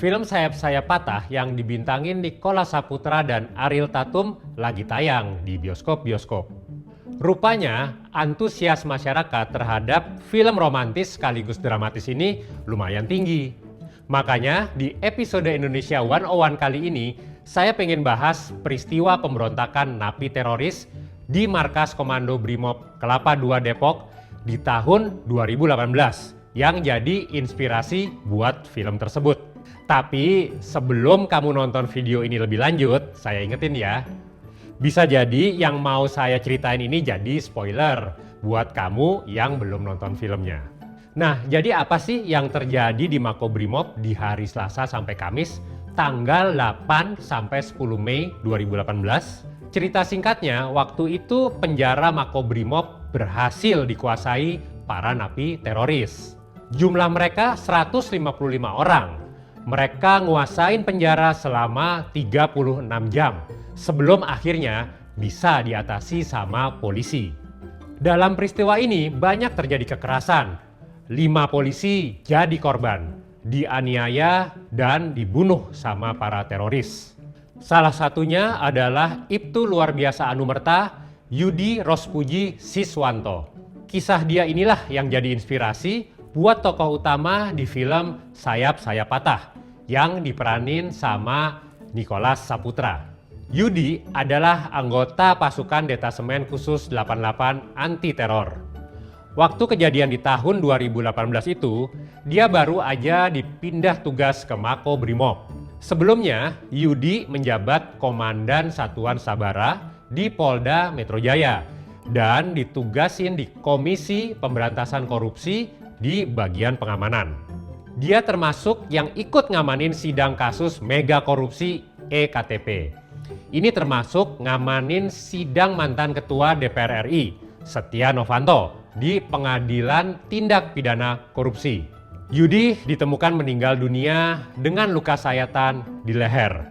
Film Sayap-Sayap Patah yang dibintangin Nicholas Saputra dan Ariel Tatum lagi tayang di bioskop-bioskop. Rupanya antusias masyarakat terhadap film romantis sekaligus dramatis ini lumayan tinggi. Makanya di episode Indonesia 101 kali ini saya pengen bahas peristiwa pemberontakan napi teroris di Markas Komando Brimob Kelapa II Depok di tahun 2018 yang jadi inspirasi buat film tersebut. Tapi sebelum kamu nonton video ini lebih lanjut, saya ingetin ya, bisa jadi yang mau saya ceritain ini jadi spoiler buat kamu yang belum nonton filmnya. Nah, jadi apa sih yang terjadi di Makobrimob di hari Selasa sampai Kamis tanggal 8 sampai 10 Mei 2018? Cerita singkatnya, waktu itu penjara Makobrimob berhasil dikuasai para napi teroris. Jumlah mereka 155 orang. Mereka nguasain penjara selama 36 jam sebelum akhirnya bisa diatasi sama polisi. Dalam peristiwa ini banyak terjadi kekerasan. 5 polisi jadi korban, dianiaya dan dibunuh sama para teroris. Salah satunya adalah Ibtu Luar Biasa Anumerta Yudi Rospuji Siswanto. Kisah dia inilah yang jadi inspirasi buat tokoh utama di film Sayap-Sayap Patah yang diperanin sama Nicholas Saputra. Yudi adalah anggota pasukan detasemen khusus 88 anti teror. Waktu kejadian di tahun 2018 itu, dia baru aja dipindah tugas ke Makobrimob. Sebelumnya, Yudi menjabat Komandan Satuan Sabara di Polda Metro Jaya dan ditugasin di Komisi Pemberantasan Korupsi di bagian pengamanan. Dia termasuk yang ikut ngamanin sidang kasus mega korupsi EKTP. Ini termasuk ngamanin sidang mantan Ketua DPR RI, Setia Novanto, di Pengadilan Tindak Pidana Korupsi. Yudi ditemukan meninggal dunia dengan luka sayatan di leher.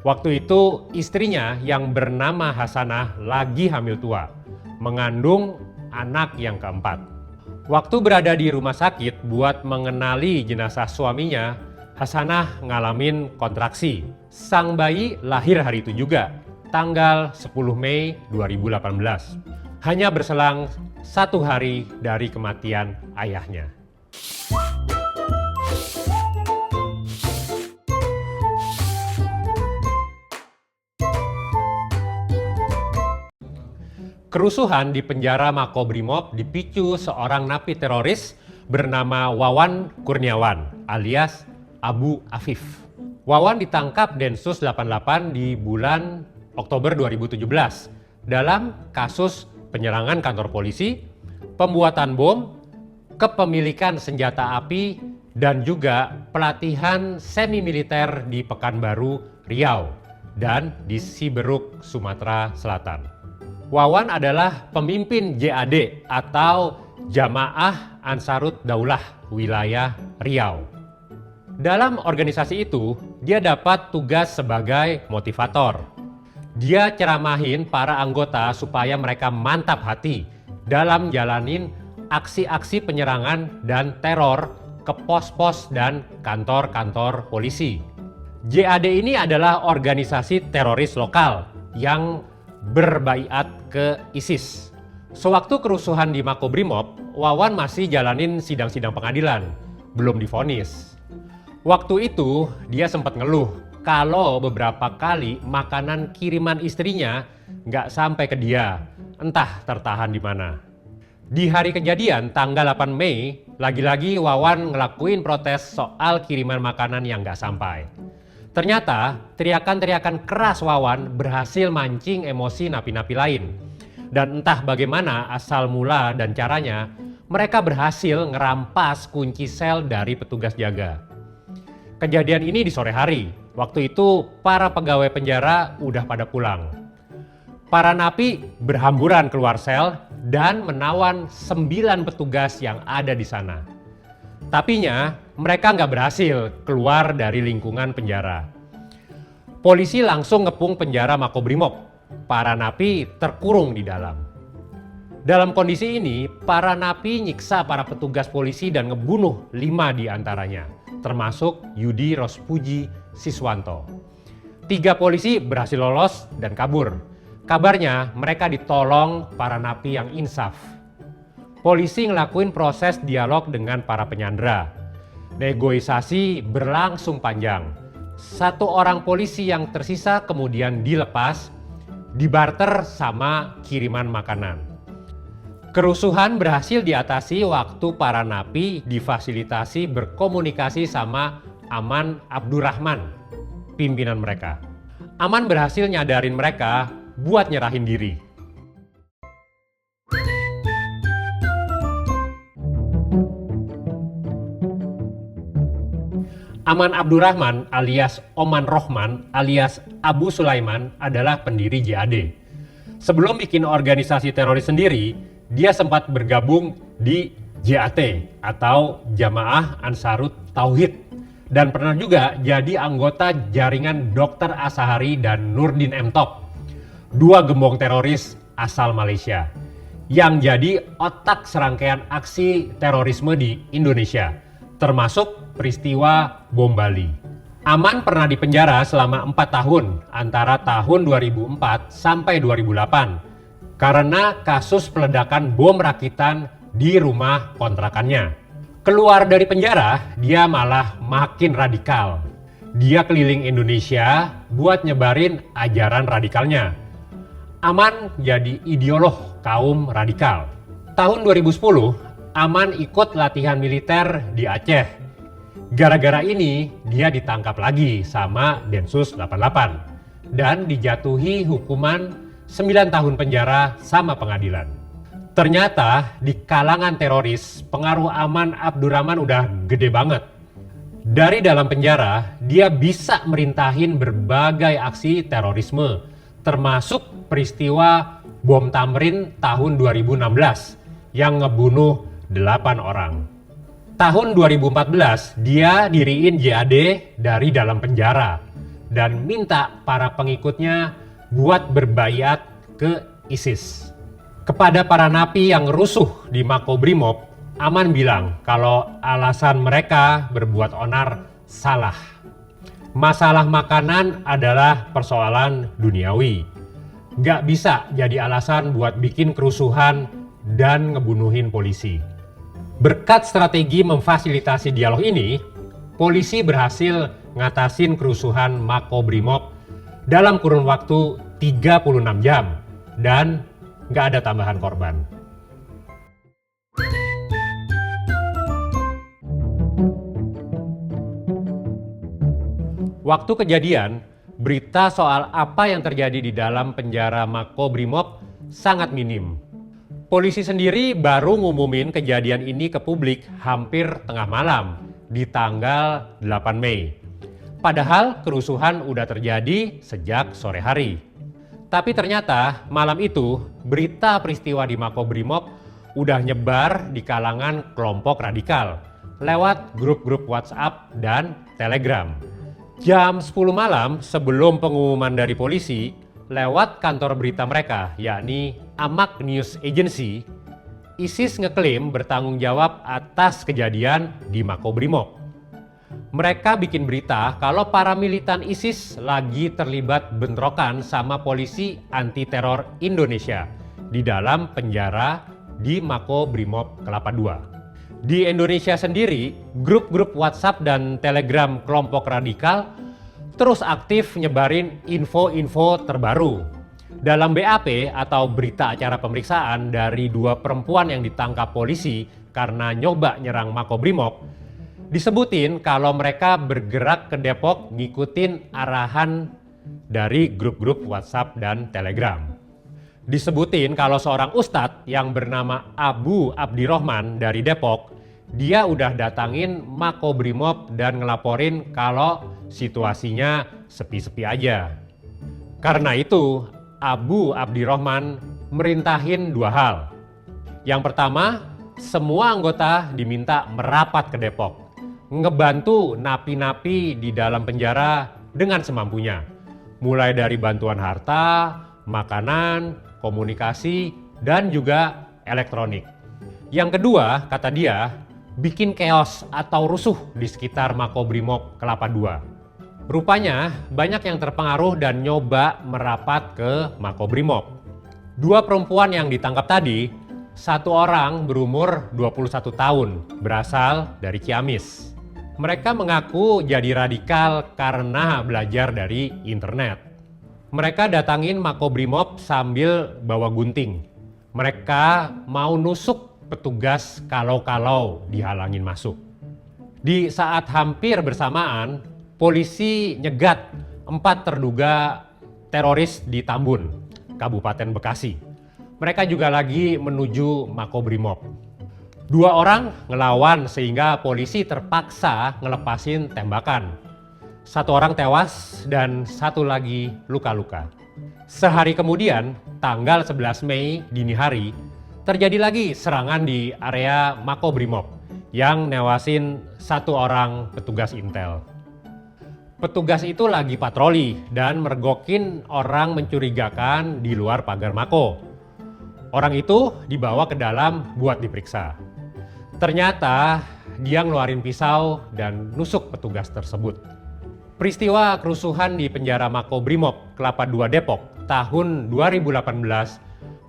Waktu itu istrinya yang bernama Hasanah lagi hamil tua, mengandung anak yang keempat. Waktu berada di rumah sakit buat mengenali jenazah suaminya, Hasanah ngalamin kontraksi. Sang bayi lahir hari itu juga, tanggal 10 Mei 2018. Hanya berselang 1 hari dari kematian ayahnya. Kerusuhan di penjara Makobrimob dipicu seorang napi teroris bernama Wawan Kurniawan alias Abu Afif. Wawan ditangkap Densus 88 di bulan Oktober 2017 dalam kasus penyerangan kantor polisi, pembuatan bom, kepemilikan senjata api, dan juga pelatihan semi-militer di Pekanbaru, Riau, dan di Siberut, Sumatera Selatan. Wawan adalah pemimpin JAD atau Jamaah Ansarut Daulah wilayah Riau. Dalam organisasi itu, dia dapat tugas sebagai motivator. Dia ceramahin para anggota supaya mereka mantap hati dalam jalanin aksi-aksi penyerangan dan teror ke pos-pos dan kantor-kantor polisi. JAD ini adalah organisasi teroris lokal yang berbaiat ke ISIS. Sewaktu kerusuhan di Makobrimob, Wawan masih jalanin sidang-sidang pengadilan, belum divonis. Waktu itu dia sempat ngeluh kalau beberapa kali makanan kiriman istrinya nggak sampai ke dia, entah tertahan di mana. Di hari kejadian tanggal 8 Mei, lagi-lagi Wawan ngelakuin protes soal kiriman makanan yang nggak sampai. Ternyata teriakan-teriakan keras Wawan berhasil mancing emosi napi-napi lain. Dan entah bagaimana asal mula dan caranya, mereka berhasil ngerampas kunci sel dari petugas jaga. Kejadian ini di sore hari. Waktu itu para pegawai penjara udah pada pulang. Para napi berhamburan keluar sel dan menawan 9 petugas yang ada di sana. Tapinya mereka nggak berhasil keluar dari lingkungan penjara. Polisi langsung ngepung penjara Makobrimob. Para napi terkurung di dalam. Dalam kondisi ini, para napi nyiksa para petugas polisi dan ngebunuh 5 di antaranya, termasuk Yudi Rospuji Siswanto. 3 polisi berhasil lolos dan kabur. Kabarnya mereka ditolong para napi yang insaf. Polisi ngelakuin proses dialog dengan para penyandera. Negosiasi berlangsung panjang. 1 orang polisi yang tersisa kemudian dilepas, dibarter sama kiriman makanan. Kerusuhan berhasil diatasi waktu para napi difasilitasi berkomunikasi sama Aman Abdurrahman, pimpinan mereka. Aman berhasil nyadarin mereka buat nyerahin diri. Aman Abdurrahman alias Oman Rohman alias Abu Sulaiman adalah pendiri JAD. Sebelum bikin organisasi teroris sendiri, dia sempat bergabung di JAT atau Jamaah Ansarut Tauhid dan pernah juga jadi anggota jaringan Dr. Asahari dan Nurdin M. Top, 2 gembong teroris asal Malaysia yang jadi otak serangkaian aksi terorisme di Indonesia, termasuk peristiwa bom Bali. Aman pernah dipenjara selama 4 tahun antara tahun 2004 sampai 2008 karena kasus peledakan bom rakitan di rumah kontrakannya. Keluar dari penjara, dia malah makin radikal. Dia keliling Indonesia buat nyebarin ajaran radikalnya. Aman jadi ideolog kaum radikal. Tahun 2010, Aman ikut latihan militer di Aceh. Gara-gara ini, dia ditangkap lagi sama Densus 88 dan dijatuhi hukuman 9 tahun penjara sama pengadilan. Ternyata di kalangan teroris, pengaruh Aman Abdurrahman udah gede banget. Dari dalam penjara, dia bisa merintahin berbagai aksi terorisme, termasuk peristiwa bom Tamrin tahun 2016 yang ngebunuh 8 orang. Tahun 2014, dia diriin JAD dari dalam penjara dan minta para pengikutnya buat berbaiat ke ISIS. Kepada para napi yang rusuh di Makobrimob, Aman bilang kalau alasan mereka berbuat onar salah. Masalah makanan adalah persoalan duniawi. Gak bisa jadi alasan buat bikin kerusuhan dan ngebunuhin polisi. Berkat strategi memfasilitasi dialog ini, polisi berhasil ngatasin kerusuhan Makobrimob dalam kurun waktu 36 jam dan nggak ada tambahan korban. Waktu kejadian, berita soal apa yang terjadi di dalam penjara Makobrimob sangat minim. Polisi sendiri baru ngumumin kejadian ini ke publik hampir tengah malam di tanggal 8 Mei. Padahal kerusuhan udah terjadi sejak sore hari. Tapi ternyata malam itu berita peristiwa di Makobrimob udah nyebar di kalangan kelompok radikal lewat grup-grup WhatsApp dan Telegram. Jam 10 malam sebelum pengumuman dari polisi, lewat kantor berita mereka yakni Amaq News Agency, ISIS ngeklaim bertanggung jawab atas kejadian di Makobrimob. Mereka bikin berita kalau para militan ISIS lagi terlibat bentrokan sama polisi anti-teror Indonesia di dalam penjara di Makobrimob Kelapa II. Di Indonesia sendiri, grup-grup WhatsApp dan Telegram kelompok radikal terus aktif nyebarin info-info terbaru. Dalam BAP atau berita acara pemeriksaan dari 2 perempuan yang ditangkap polisi karena nyoba nyerang Makobrimob, disebutin kalau mereka bergerak ke Depok ngikutin arahan dari grup-grup WhatsApp dan Telegram. Disebutin kalau seorang ustadz yang bernama Abu Abdirrahman dari Depok, dia udah datangin Makobrimob dan ngelaporin kalau situasinya sepi-sepi aja. Karena itu, Abu Abdirrahman merintahin 2 hal. Yang pertama, semua anggota diminta merapat ke Depok, ngebantu napi-napi di dalam penjara dengan semampunya. Mulai dari bantuan harta, makanan, komunikasi, dan juga elektronik. Yang kedua, kata dia, bikin chaos atau rusuh di sekitar Makobrimob Kelapa II. Rupanya banyak yang terpengaruh dan nyoba merapat ke Makobrimob. Dua perempuan yang ditangkap tadi, satu orang berumur 21 tahun, berasal dari Ciamis. Mereka mengaku jadi radikal karena belajar dari internet. Mereka datangin Makobrimob sambil bawa gunting. Mereka mau nusuk petugas kalau dihalangin masuk. Di saat hampir bersamaan, polisi nyegat 4 terduga teroris di Tambun, Kabupaten Bekasi. Mereka juga lagi menuju Makobrimob. 2 orang ngelawan sehingga polisi terpaksa ngelepasin tembakan. 1 orang tewas dan 1 lagi luka-luka. Sehari kemudian, tanggal 11 Mei dini hari, terjadi lagi serangan di area Makobrimob yang newasin 1 orang petugas intel. Petugas itu lagi patroli dan mergokin orang mencurigakan di luar pagar Mako. Orang itu dibawa ke dalam buat diperiksa. Ternyata dia ngeluarin pisau dan nusuk petugas tersebut. Peristiwa kerusuhan di penjara Makobrimob Kelapa II Depok tahun 2018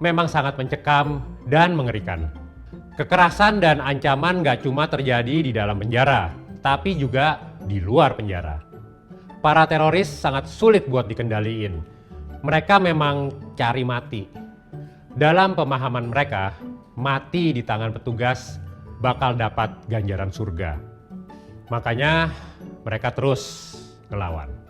memang sangat mencekam dan mengerikan. Kekerasan dan ancaman gak cuma terjadi di dalam penjara, tapi juga di luar penjara. Para teroris sangat sulit buat dikendaliin. Mereka memang cari mati. Dalam pemahaman mereka, mati di tangan petugas bakal dapat ganjaran surga. Makanya mereka terus ngelawan.